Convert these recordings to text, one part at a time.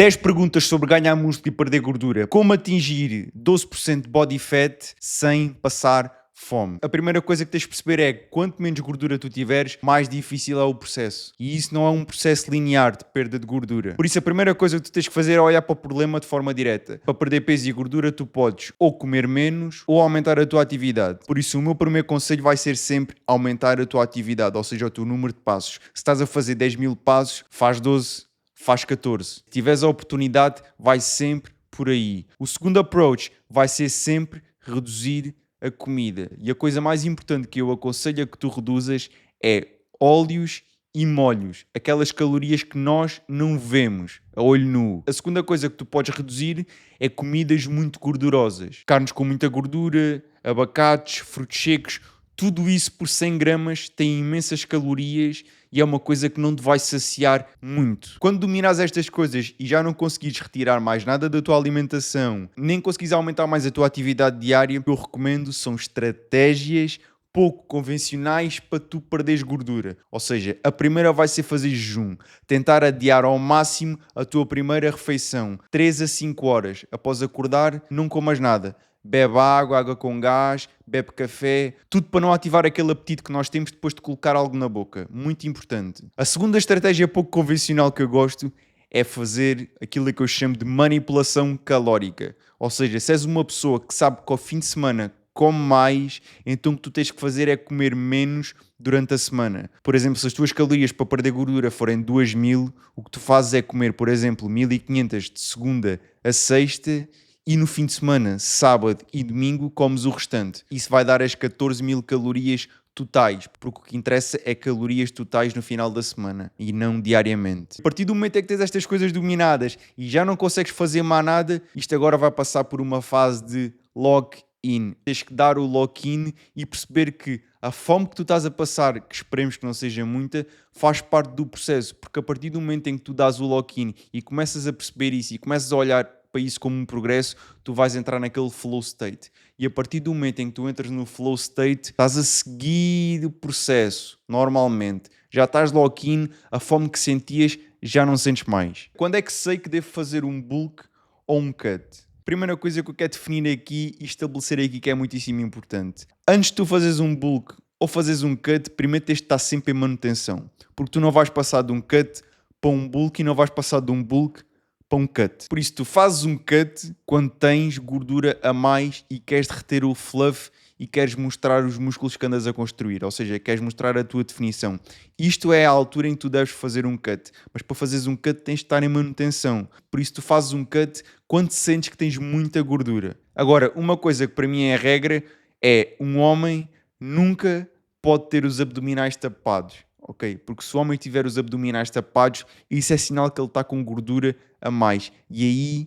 10 perguntas sobre ganhar músculo e perder gordura. Como atingir 12% de body fat sem passar fome. A primeira coisa que tens de perceber é que quanto menos gordura tu tiveres, mais difícil é o processo. E isso não é um processo linear de perda de gordura. Por isso a primeira coisa que tu tens que fazer é olhar para o problema de forma direta. Para perder peso e gordura tu podes ou comer menos ou aumentar a tua atividade. Por isso o meu primeiro conselho vai ser sempre aumentar a tua atividade, ou seja, o teu número de passos. Se estás a fazer 10.000 passos, faz 12, faz 14. Se tiveres a oportunidade, vai sempre por aí. O segundo approach vai ser sempre reduzir a comida. E a coisa mais importante que eu aconselho a que tu reduzas é óleos e molhos. Aquelas calorias que nós não vemos a olho nu. A segunda coisa que tu podes reduzir é comidas muito gordurosas. Carnes com muita gordura, abacates, frutos secos. Tudo isso por 100 gramas tem imensas calorias e é uma coisa que não te vai saciar muito. Quando dominares estas coisas e já não conseguires retirar mais nada da tua alimentação, nem conseguires aumentar mais a tua atividade diária, o que eu recomendo são estratégias pouco convencionais para tu perderes gordura. Ou seja, a primeira vai ser fazer jejum. Tentar adiar ao máximo a tua primeira refeição. 3 a 5 horas. Após acordar, não comas nada. Bebe água, água com gás, bebe café, tudo para não ativar aquele apetite que nós temos depois de colocar algo na boca. Muito importante. A segunda estratégia pouco convencional que eu gosto é fazer aquilo que eu chamo de manipulação calórica. Ou seja, se és uma pessoa que sabe que ao fim de semana come mais, então o que tu tens que fazer é comer menos durante a semana. Por exemplo, se as tuas calorias para perder gordura forem 2.000, o que tu fazes é comer, por exemplo, 1.500 de segunda a sexta e no fim de semana, sábado e domingo, comes o restante. Isso vai dar as 14.000 calorias totais, porque o que interessa é calorias totais no final da semana e não diariamente. A partir do momento em que tens estas coisas dominadas e já não consegues fazer mais nada, isto agora vai passar por uma fase de lock-in. Tens que dar o lock-in e perceber que a fome que tu estás a passar, que esperemos que não seja muita, faz parte do processo, porque a partir do momento em que tu dás o lock-in e começas a perceber isso e começas a olhar para isso como um progresso, tu vais entrar naquele flow state. E a partir do momento em que tu entras no flow state, estás a seguir o processo, normalmente. Já estás lock-in, a fome que sentias já não sentes mais. Quando é que sei que devo fazer um bulk ou um cut? Primeira coisa que eu quero definir aqui e estabelecer aqui que é muitíssimo importante. Antes de tu fazeres um bulk ou fazeres um cut, primeiro tens de estar sempre em manutenção. Porque tu não vais passar de um cut para um bulk e não vais passar de um bulk para um cut. Por isso tu fazes um cut quando tens gordura a mais e queres reter o fluff e queres mostrar os músculos que andas a construir, ou seja, queres mostrar a tua definição. Isto é a altura em que tu deves fazer um cut, mas para fazeres um cut tens de estar em manutenção. Por isso tu fazes um cut quando sentes que tens muita gordura. Agora, uma coisa que para mim é a regra é um homem nunca pode ter os abdominais tapados. Ok? Porque se o homem tiver os abdominais tapados, isso é sinal que ele está com gordura a mais. E aí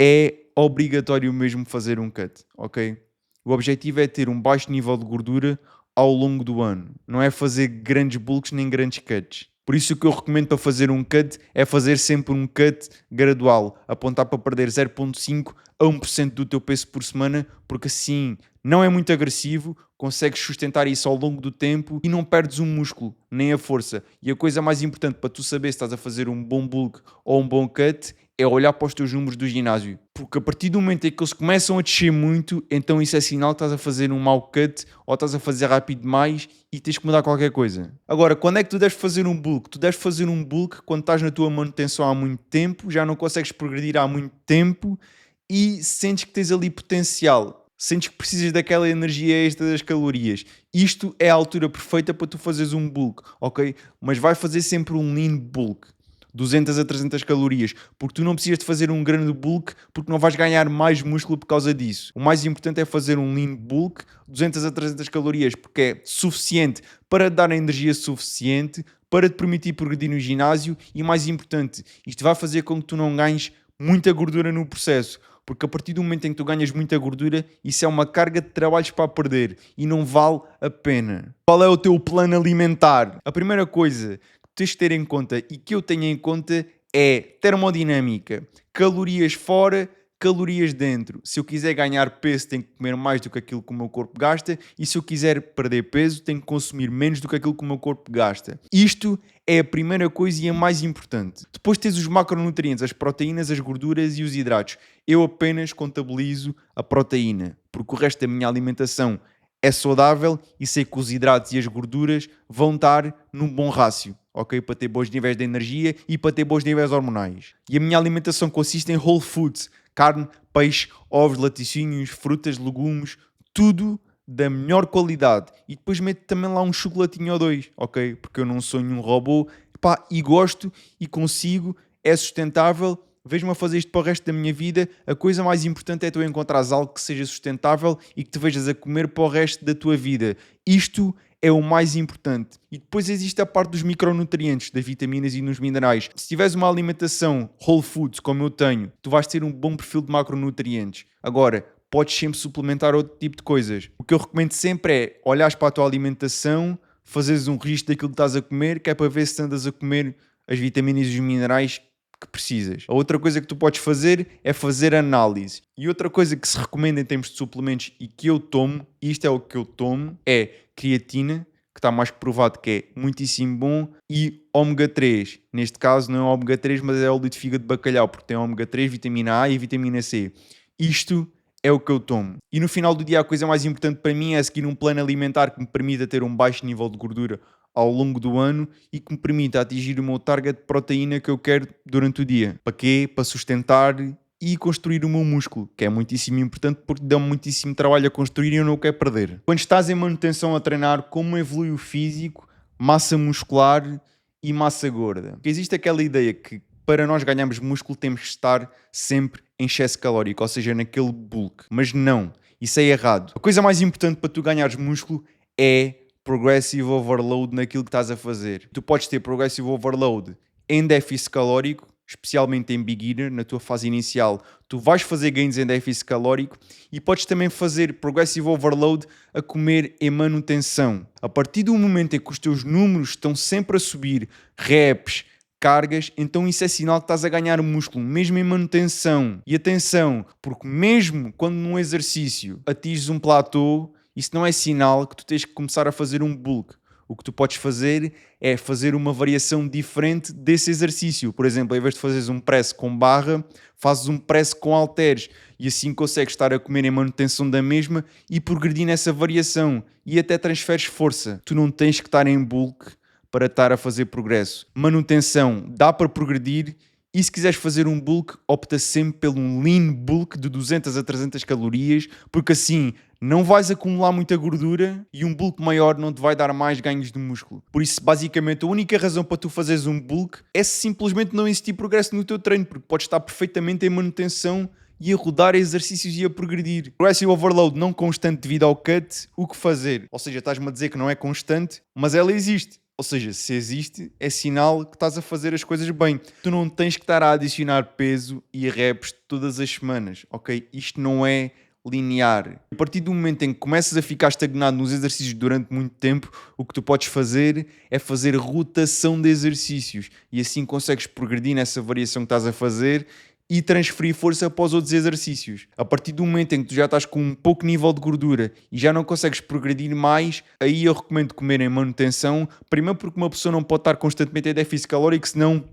é obrigatório mesmo fazer um cut, ok? O objetivo é ter um baixo nível de gordura ao longo do ano. Não é fazer grandes bulks nem grandes cuts. Por isso o que eu recomendo para fazer um cut é fazer sempre um cut gradual. Apontar para perder 0,5 a 1% do teu peso por semana, porque assim não é muito agressivo, consegues sustentar isso ao longo do tempo e não perdes o músculo, nem a força. E a coisa mais importante para tu saber se estás a fazer um bom bulk ou um bom cut é olhar para os teus números do ginásio. Porque a partir do momento em que eles começam a descer muito, então isso é sinal que estás a fazer um mau cut ou estás a fazer rápido demais e tens que mudar qualquer coisa. Agora, quando é que tu deves fazer um bulk? Tu deves fazer um bulk quando estás na tua manutenção há muito tempo, já não consegues progredir há muito tempo e sentes que tens ali potencial. Sentes que precisas daquela energia extra das calorias. Isto é a altura perfeita para tu fazeres um bulk, ok? Mas vai fazer sempre um lean bulk. 200 a 300 calorias, porque tu não precisas de fazer um grande bulk, porque não vais ganhar mais músculo por causa disso. O mais importante é fazer um lean bulk, 200 a 300 calorias, porque é suficiente para te dar a energia suficiente, para te permitir progredir no ginásio e, mais importante, isto vai fazer com que tu não ganhes muita gordura no processo, porque a partir do momento em que tu ganhas muita gordura, isso é uma carga de trabalhos para perder e não vale a pena. Qual é o teu plano alimentar? A primeira coisa tens de ter em conta e que eu tenho em conta é termodinâmica. Calorias fora, calorias dentro. Se eu quiser ganhar peso, tenho que comer mais do que aquilo que o meu corpo gasta, e se eu quiser perder peso, tenho que consumir menos do que aquilo que o meu corpo gasta. Isto é a primeira coisa e a mais importante. Depois tens os macronutrientes, as proteínas, as gorduras e os hidratos. Eu apenas contabilizo a proteína, porque o resto da minha alimentação é saudável e sei que os hidratos e as gorduras vão estar num bom rácio, ok? Para ter bons níveis de energia e para ter bons níveis hormonais. E a minha alimentação consiste em whole foods, carne, peixe, ovos, laticínios, frutas, legumes, tudo da melhor qualidade. E depois meto também lá um chocolatinho ou dois, ok? Porque eu não sou nenhum robô, pá, e gosto e consigo, é sustentável. Vejo-me a fazer isto para o resto da minha vida. A coisa mais importante é tu encontrares algo que seja sustentável e que te vejas a comer para o resto da tua vida. Isto é o mais importante. E depois existe a parte dos micronutrientes, das vitaminas e dos minerais. Se tiveres uma alimentação whole foods, como eu tenho, tu vais ter um bom perfil de macronutrientes. Agora, podes sempre suplementar outro tipo de coisas. O que eu recomendo sempre é olhares para a tua alimentação, fazeres um registro daquilo que estás a comer, que é para ver se andas a comer as vitaminas e os minerais que precisas. A outra coisa que tu podes fazer é fazer análise. E outra coisa que se recomenda em termos de suplementos e que eu tomo, e isto é o que eu tomo, é creatina, que está mais que provado que é muitíssimo bom, e ômega 3. Neste caso não é ômega 3, mas é óleo de fígado de bacalhau, porque tem ômega 3, vitamina A e vitamina C. Isto é o que eu tomo. E no final do dia a coisa mais importante para mim é seguir um plano alimentar que me permita ter um baixo nível de gordura ao longo do ano e que me permita atingir o meu target de proteína que eu quero durante o dia. Para quê? Para sustentar e construir o meu músculo, que é muitíssimo importante porque dá-me muitíssimo trabalho a construir e eu não o quero perder. Quando estás em manutenção a treinar, como evolui o físico, massa muscular e massa gorda? Porque existe aquela ideia que para nós ganharmos músculo temos que estar sempre em excesso calórico, ou seja, naquele bulk. Mas não, isso é errado. A coisa mais importante para tu ganhares músculo é progressive overload naquilo que estás a fazer. Tu podes ter progressive overload em déficit calórico, especialmente em beginner, na tua fase inicial, tu vais fazer gains em déficit calórico e podes também fazer progressive overload a comer em manutenção. A partir do momento em que os teus números estão sempre a subir, reps, cargas, então isso é sinal que estás a ganhar músculo, mesmo em manutenção. E atenção, porque mesmo quando num exercício atinges um platô, isso não é sinal que tu tens que começar a fazer um bulk. O que tu podes fazer é fazer uma variação diferente desse exercício. Por exemplo, em vez de fazeres um press com barra, fazes um press com halteres e assim consegues estar a comer em manutenção da mesma e progredir nessa variação e até transferes força. Tu não tens que estar em bulk para estar a fazer progresso. Manutenção, dá para progredir e se quiseres fazer um bulk, opta sempre pelo um lean bulk de 200 a 300 calorias, porque assim não vais acumular muita gordura e um bulk maior não te vai dar mais ganhos de músculo. Por isso, basicamente, a única razão para tu fazeres um bulk é simplesmente não existir progresso no teu treino, porque podes estar perfeitamente em manutenção e a rodar exercícios e a progredir. Progressive overload não constante devido ao cut, o que fazer? Ou seja, estás-me a dizer que não é constante, mas ela existe. Ou seja, se existe, é sinal que estás a fazer as coisas bem. Tu não tens que estar a adicionar peso e reps todas as semanas, ok? Isto não é linear. A partir do momento em que começas a ficar estagnado nos exercícios durante muito tempo, o que tu podes fazer é fazer rotação de exercícios e assim consegues progredir nessa variação que estás a fazer e transferir força para os outros exercícios. A partir do momento em que tu já estás com um pouco nível de gordura e já não consegues progredir mais, aí eu recomendo comer em manutenção, primeiro porque uma pessoa não pode estar constantemente em déficit calórico, senão...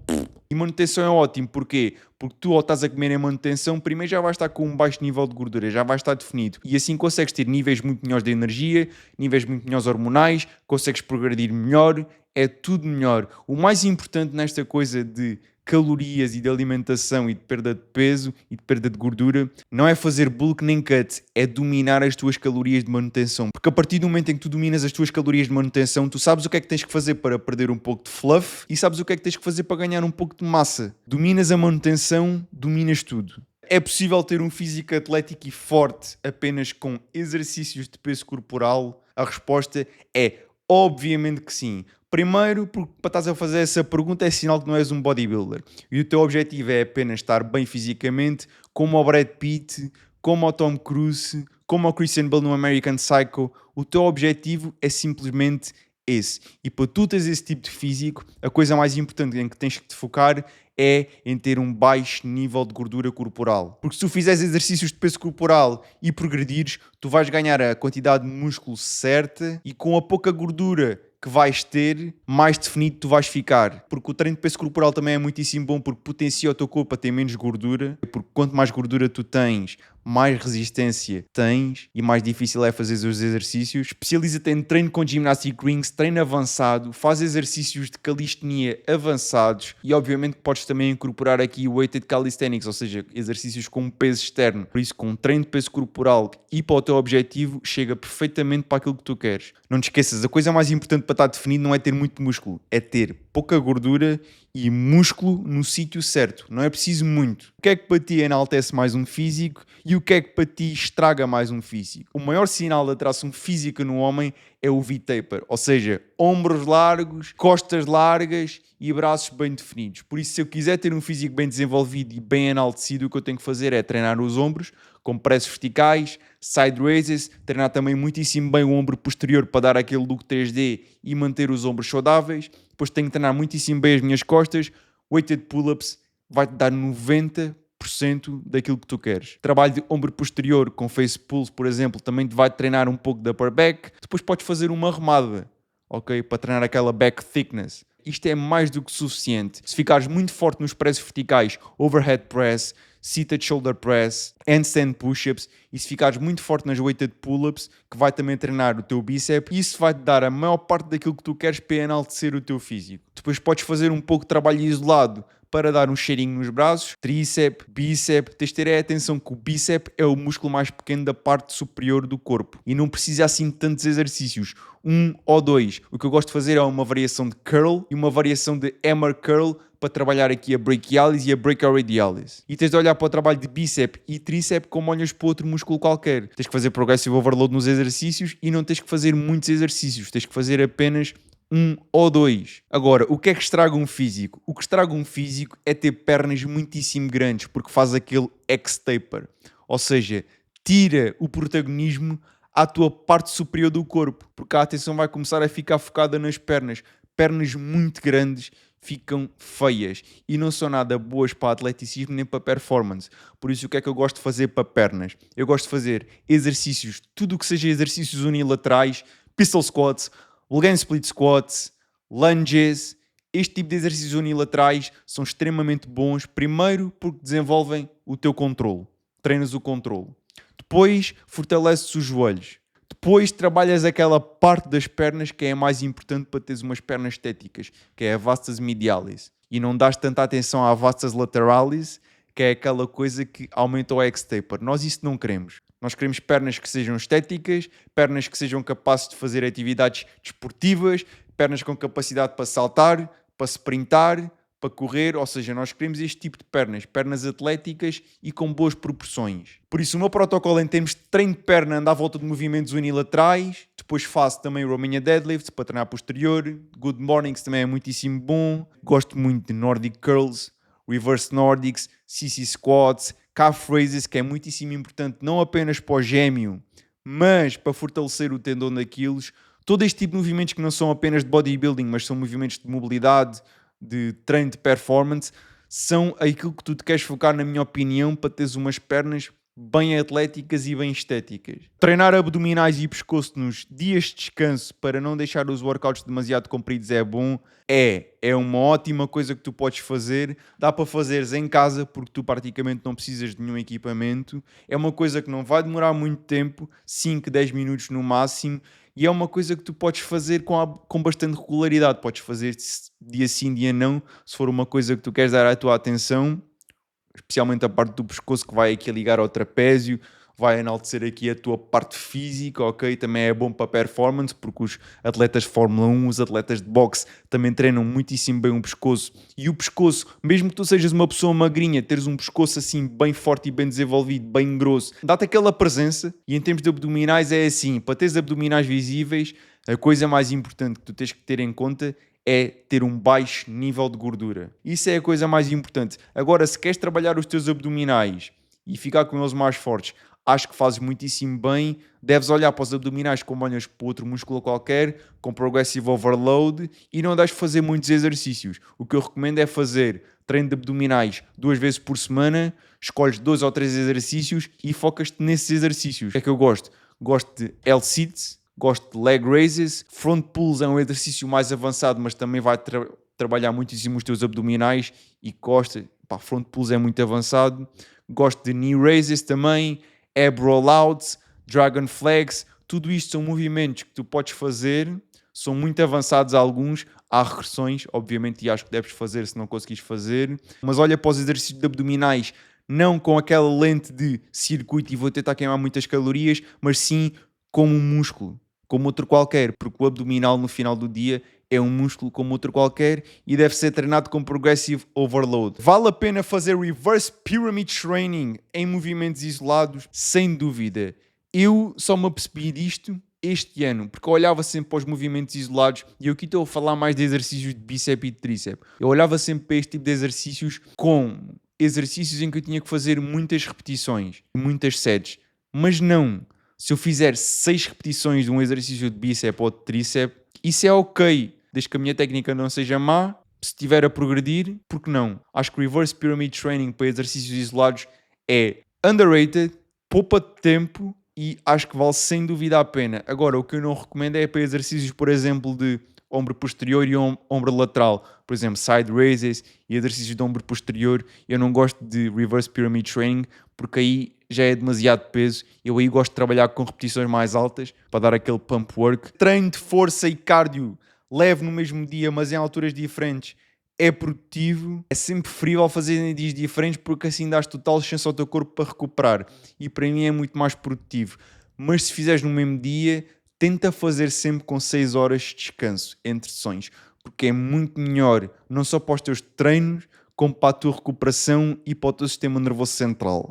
E manutenção é ótimo, porquê? Porque tu ao estás a comer em manutenção, primeiro já vais estar com um baixo nível de gordura, já vais estar definido. E assim consegues ter níveis muito melhores de energia, níveis muito melhores hormonais, consegues progredir melhor, é tudo melhor. O mais importante nesta coisa de calorias e de alimentação e de perda de peso e de perda de gordura não é fazer bulk nem cut, é dominar as tuas calorias de manutenção, porque a partir do momento em que tu dominas as tuas calorias de manutenção, tu sabes o que é que tens que fazer para perder um pouco de fluff e sabes o que é que tens que fazer para ganhar um pouco de massa. Dominas a manutenção, dominas tudo. É possível ter um físico atlético e forte apenas com exercícios de peso corporal? A resposta é obviamente que sim. Primeiro, porque para estás a fazer essa pergunta é sinal que não és um bodybuilder. E o teu objetivo é apenas estar bem fisicamente, como o Brad Pitt, como o Tom Cruise, como o Christian Bale no American Psycho. O teu objetivo é simplesmente esse. E para tu teres esse tipo de físico, a coisa mais importante em que tens que te focar é em ter um baixo nível de gordura corporal. Porque se tu fizeres exercícios de peso corporal e progredires, tu vais ganhar a quantidade de músculo certa e com a pouca gordura que vais ter, mais definido tu vais ficar. Porque o treino de peso corporal também é muitíssimo bom porque potencia o teu corpo a ter menos gordura. Porque quanto mais gordura tu tens, mais resistência tens e mais difícil é fazer os exercícios. Especializa-te em treino com gymnastic rings, treino avançado, faz exercícios de calistenia avançados e obviamente podes também incorporar aqui o weighted calisthenics, ou seja, exercícios com peso externo. Por isso, com um treino de peso corporal e para o teu objetivo, chega perfeitamente para aquilo que tu queres. Não te esqueças, a coisa mais importante para estar definido não é ter muito músculo, é ter pouca gordura e músculo no sítio certo. Não é preciso muito. O que é que para ti enaltece mais um físico e o que é que para ti estraga mais um físico? O maior sinal de atração física no homem é o V-taper, ou seja, ombros largos, costas largas e braços bem definidos. Por isso, se eu quiser ter um físico bem desenvolvido e bem enaltecido, o que eu tenho que fazer é treinar os ombros com pressos verticais, side raises, treinar também muitíssimo bem o ombro posterior para dar aquele look 3D e manter os ombros saudáveis. Depois tenho que treinar muitíssimo bem as minhas costas. Weighted pull-ups vai-te dar 90% daquilo que tu queres. Trabalho de ombro posterior com face pulls, por exemplo, também te vai treinar um pouco de upper back. Depois podes fazer uma remada, ok? Para treinar aquela back thickness. Isto é mais do que suficiente. Se ficares muito forte nos pressos verticais, overhead press, seated shoulder press, handstand push-ups, e se ficares muito forte nas weighted pull-ups, que vai também treinar o teu bíceps, isso vai-te dar a maior parte daquilo que tu queres para enaltecer o teu físico. Depois podes fazer um pouco de trabalho isolado para dar um cheirinho nos braços, tríceps, bíceps. Tens de ter atenção que o bíceps é o músculo mais pequeno da parte superior do corpo e não precisa assim de tantos exercícios, 1 ou 2. O que eu gosto de fazer é uma variação de curl e uma variação de hammer curl para trabalhar aqui a brachialis e a brachioradialis. E tens de olhar para o trabalho de bíceps e tríceps como olhas para outro músculo qualquer. Tens que fazer progressive overload nos exercícios e não tens que fazer muitos exercícios. Tens que fazer apenas 1 ou 2. Agora, o que é que estraga um físico? O que estraga um físico é ter pernas muitíssimo grandes, porque faz aquele X-taper. Ou seja, tira o protagonismo à tua parte superior do corpo, porque a atenção vai começar a ficar focada nas pernas. Pernas muito grandes ficam feias e não são nada boas para atleticismo nem para performance. Por isso, o que é que eu gosto de fazer para pernas? Eu gosto de fazer exercícios, tudo o que seja exercícios unilaterais, pistol squats, leg split squats, lunges. Este tipo de exercícios unilaterais são extremamente bons. Primeiro, porque desenvolvem o teu controle. Treinas o controle. Depois, fortaleces os joelhos. Depois, trabalhas aquela parte das pernas que é a mais importante para teres umas pernas estéticas, que é a vastas medialis. E não dás tanta atenção à vastas lateralis, que é aquela coisa que aumenta o X-taper. Nós isso não queremos. Nós queremos pernas que sejam estéticas, pernas que sejam capazes de fazer atividades desportivas, pernas com capacidade para saltar, para sprintar, para correr. Ou seja, nós queremos este tipo de pernas, pernas atléticas e com boas proporções. Por isso, o meu protocolo em termos de treino de perna anda à volta de movimentos unilaterais. Depois faço também o Romania Deadlift para treinar posterior. Good Mornings também é muitíssimo bom. Gosto muito de Nordic Curls, Reverse Nordics, CC Squats, Calf Raises, que é muitíssimo importante não apenas para o gêmeo, mas para fortalecer o tendão daqueles. Todo este tipo de movimentos que não são apenas de bodybuilding, mas são movimentos de mobilidade, de treino de performance, são aquilo que tu te queres focar, na minha opinião, para teres umas pernas bem atléticas e bem estéticas. Treinar abdominais e pescoço nos dias de descanso para não deixar os workouts demasiado compridos é bom. É uma ótima coisa que tu podes fazer. Dá para fazeres em casa porque tu praticamente não precisas de nenhum equipamento. É uma coisa que não vai demorar muito tempo, 5, 10 minutos no máximo. E é uma coisa que tu podes fazer com bastante regularidade. Podes fazer dia sim, dia não, se for uma coisa que tu queres dar a tua atenção, especialmente a parte do pescoço que vai aqui ligar ao trapézio, vai enaltecer aqui a tua parte física, ok? Também é bom para performance, porque os atletas de Fórmula 1, os atletas de boxe também treinam muitíssimo bem o pescoço. E o pescoço, mesmo que tu sejas uma pessoa magrinha, teres um pescoço assim bem forte e bem desenvolvido, bem grosso, dá-te aquela presença. E em termos de abdominais é assim, para teres abdominais visíveis, a coisa mais importante que tu tens que ter em conta é ter um baixo nível de gordura. Isso é a coisa mais importante. Agora, se queres trabalhar os teus abdominais e ficar com eles mais fortes, acho que fazes muitíssimo bem. Deves olhar para os abdominais como olhas para outro músculo qualquer, com progressive overload, e não deves fazer muitos exercícios. O que eu recomendo é fazer treino de abdominais 2 vezes por semana, escolhes 2 ou 3 exercícios e focas-te nesses exercícios. O que é que eu gosto? Gosto de L-sits, gosto de leg raises, front pulls é um exercício mais avançado, mas também vai trabalhar muitíssimo os teus abdominais e costas. Front pulls é muito avançado. Gosto de knee raises também, ab rollouts, dragon flags. Tudo isto são movimentos que tu podes fazer, são muito avançados alguns. Há regressões, obviamente, e acho que deves fazer se não conseguires fazer. Mas olha para os exercícios de abdominais, não com aquela lente de circuito e vou tentar queimar muitas calorias, mas sim como um músculo, como outro qualquer, porque o abdominal no final do dia é um músculo como outro qualquer e deve ser treinado com progressive overload. Vale a pena fazer reverse pyramid training em movimentos isolados? Sem dúvida. Eu só me apercebi disto este ano, porque eu olhava sempre para os movimentos isolados e eu aqui estou a falar mais de exercícios de bíceps e de tríceps. Eu olhava sempre para este tipo de exercícios com exercícios em que eu tinha que fazer muitas repetições, muitas sets, mas não. Se eu fizer 6 repetições de um exercício de bíceps ou de tríceps, isso é ok, desde que a minha técnica não seja má. Se estiver a progredir, por que não? Acho que Reverse Pyramid Training para exercícios isolados é underrated, poupa de tempo e acho que vale sem dúvida a pena. Agora, o que eu não recomendo é para exercícios, por exemplo, de ombro posterior e ombro lateral. Por exemplo, side raises e exercícios de ombro posterior. Eu não gosto de Reverse Pyramid Training porque aí já é demasiado peso. Eu aí gosto de trabalhar com repetições mais altas para dar aquele pump work. Treino de força e cardio leve no mesmo dia, mas em alturas diferentes, é produtivo. É sempre preferível fazer em dias diferentes porque assim dás total chance ao teu corpo para recuperar. E para mim é muito mais produtivo. Mas se fizeres no mesmo dia, tenta fazer sempre com 6 horas de descanso entre sessões, porque é muito melhor, não só para os teus treinos, como para a tua recuperação e para o teu sistema nervoso central.